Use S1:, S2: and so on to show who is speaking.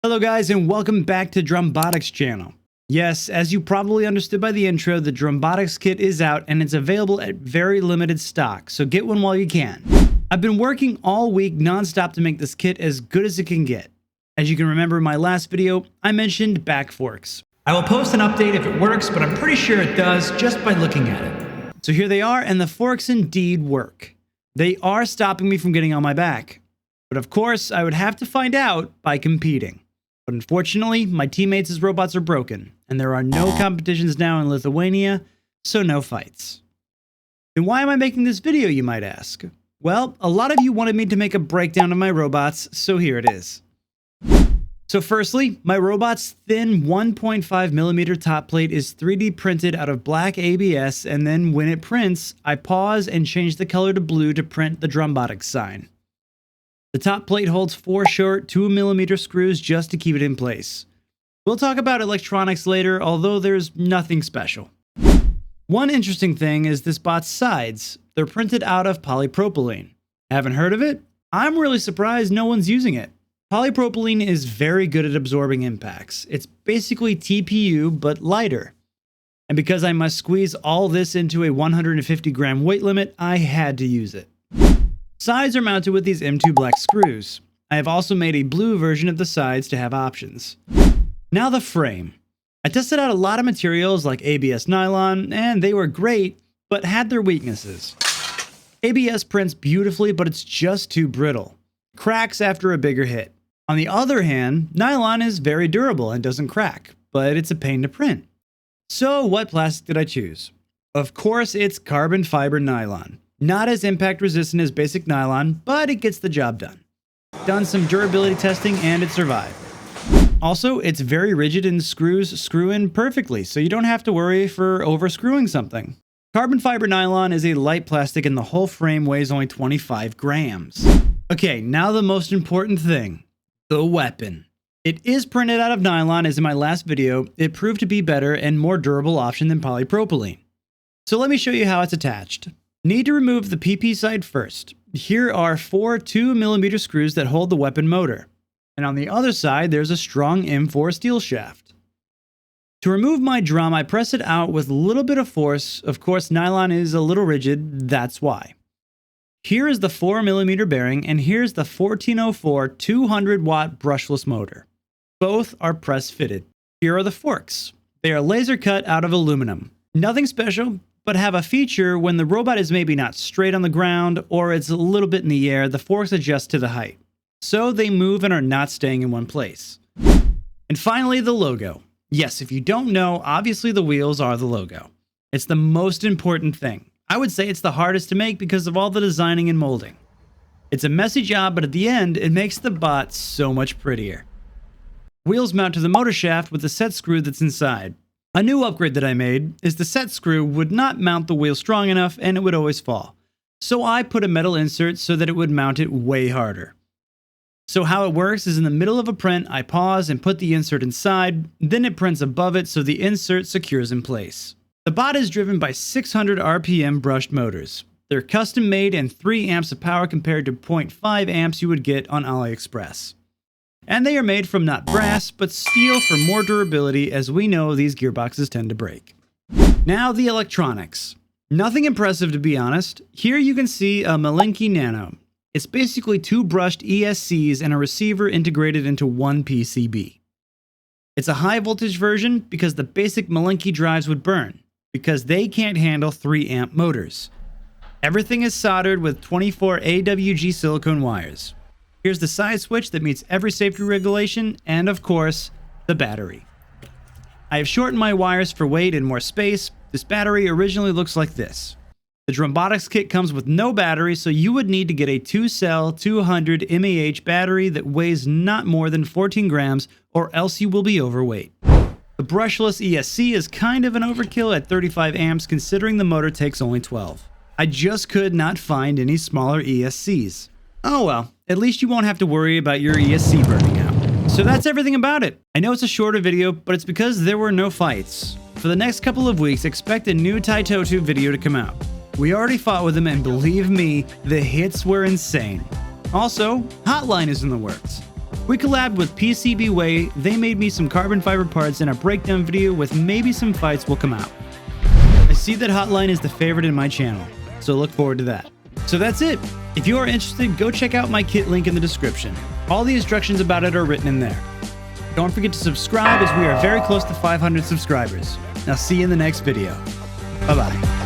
S1: Hello guys, and welcome back to DrumBotics channel. Yes, as you probably understood by the intro, the DrumBotics kit is out and it's available at very limited stock, so get one while you can. I've been working all week non-stop to make this kit as good as it can get. As you can remember in my last video, I mentioned back forks. I will post an update if it works, but I'm pretty sure it does just by looking at it. So here they are, and the forks indeed work. They are stopping me from getting on my back. But of course, I would have to find out by competing. But unfortunately, my teammates' robots are broken, and there are no competitions now in Lithuania, so no fights. Then why am I making this video, you might ask? Well, a lot of you wanted me to make a breakdown of my robots, so here it is. So firstly, my robot's thin 1.5mm top plate is 3D printed out of black ABS, and then when it prints, I pause and change the color to blue to print the DrumBotics sign. The top plate holds 4 short 2mm screws just to keep it in place. We'll talk about electronics later, although there's nothing special. One interesting thing is this bot's sides. They're printed out of polypropylene. Haven't heard of it? I'm really surprised no one's using it. Polypropylene is very good at absorbing impacts. It's basically TPU, but lighter. And because I must squeeze all this into a 150 gram weight limit, I had to use it. Sides are mounted with these M2 black screws. I have also made a blue version of the sides to have options. Now the frame. I tested out a lot of materials like ABS nylon, and they were great, but had their weaknesses. ABS prints beautifully, but it's just too brittle. Cracks after a bigger hit. On the other hand, nylon is very durable and doesn't crack, but it's a pain to print. So what plastic did I choose? Of course, it's carbon fiber nylon. Not as impact resistant as basic nylon, but it gets the job done. Done some durability testing and it survived. Also, it's very rigid and screws screw in perfectly, so you don't have to worry for over-screwing something. Carbon fiber nylon is a light plastic and the whole frame weighs only 25 grams. Okay, now the most important thing, the weapon. It is printed out of nylon, as in my last video. It proved to be better and more durable option than polypropylene. So let me show you how it's attached. Need to remove the PP side first. Here are 4 2mm screws that hold the weapon motor. And on the other side, there's a strong M4 steel shaft. To remove my drum, I press it out with a little bit of force. Of course, nylon is a little rigid, that's why. Here is the 4mm bearing, and here's the 1404 200-watt brushless motor. Both are press fitted. Here are the forks. They are laser cut out of aluminum. Nothing special, but have a feature when the robot is maybe not straight on the ground or it's a little bit in the air, the forks adjust to the height. So they move and are not staying in one place. And finally, the logo. Yes, if you don't know, obviously the wheels are the logo. It's the most important thing. I would say it's the hardest to make because of all the designing and molding. It's a messy job, but at the end, it makes the bot so much prettier. Wheels mount to the motor shaft with the set screw that's inside. A new upgrade that I made is the set screw would not mount the wheel strong enough and it would always fall. So I put a metal insert so that it would mount it way harder. So how it works is in the middle of a print, I pause and put the insert inside, then it prints above it so the insert secures in place. The bot is driven by 600 RPM brushed motors. They're custom made and 3 amps of power compared to 0.5 amps you would get on AliExpress. And they are made from not brass, but steel for more durability, as we know these gearboxes tend to break. Now the electronics. Nothing impressive, to be honest. Here you can see a Malinky Nano. It's basically 2 brushed ESCs and a receiver integrated into one PCB. It's a high voltage version because the basic Malinky drives would burn, because they can't handle 3 amp motors. Everything is soldered with 24 AWG silicone wires. Here's the side switch that meets every safety regulation, and of course, the battery. I have shortened my wires for weight and more space. This battery originally looks like this. The DrumBotics kit comes with no battery, so you would need to get a 2-cell 200 mAh battery that weighs not more than 14 grams, or else you will be overweight. The brushless ESC is kind of an overkill at 35 amps considering the motor takes only 12. I just could not find any smaller ESCs. Oh well, at least you won't have to worry about your ESC burning out. So that's everything about it. I know it's a shorter video, but it's because there were no fights. For the next couple of weeks, expect a new TYTOTU video to come out. We already fought with them, and believe me, the hits were insane. Also, Hotline is in the works. We collabed with PCB Way, they made me some carbon fiber parts, and a breakdown video with maybe some fights will come out. I see that Hotline is the favorite in my channel, so look forward to that. So that's it. If you are interested, go check out my kit link in the description. All the instructions about it are written in there. Don't forget to subscribe as we are very close to 500 subscribers. Now see you in the next video. Bye bye.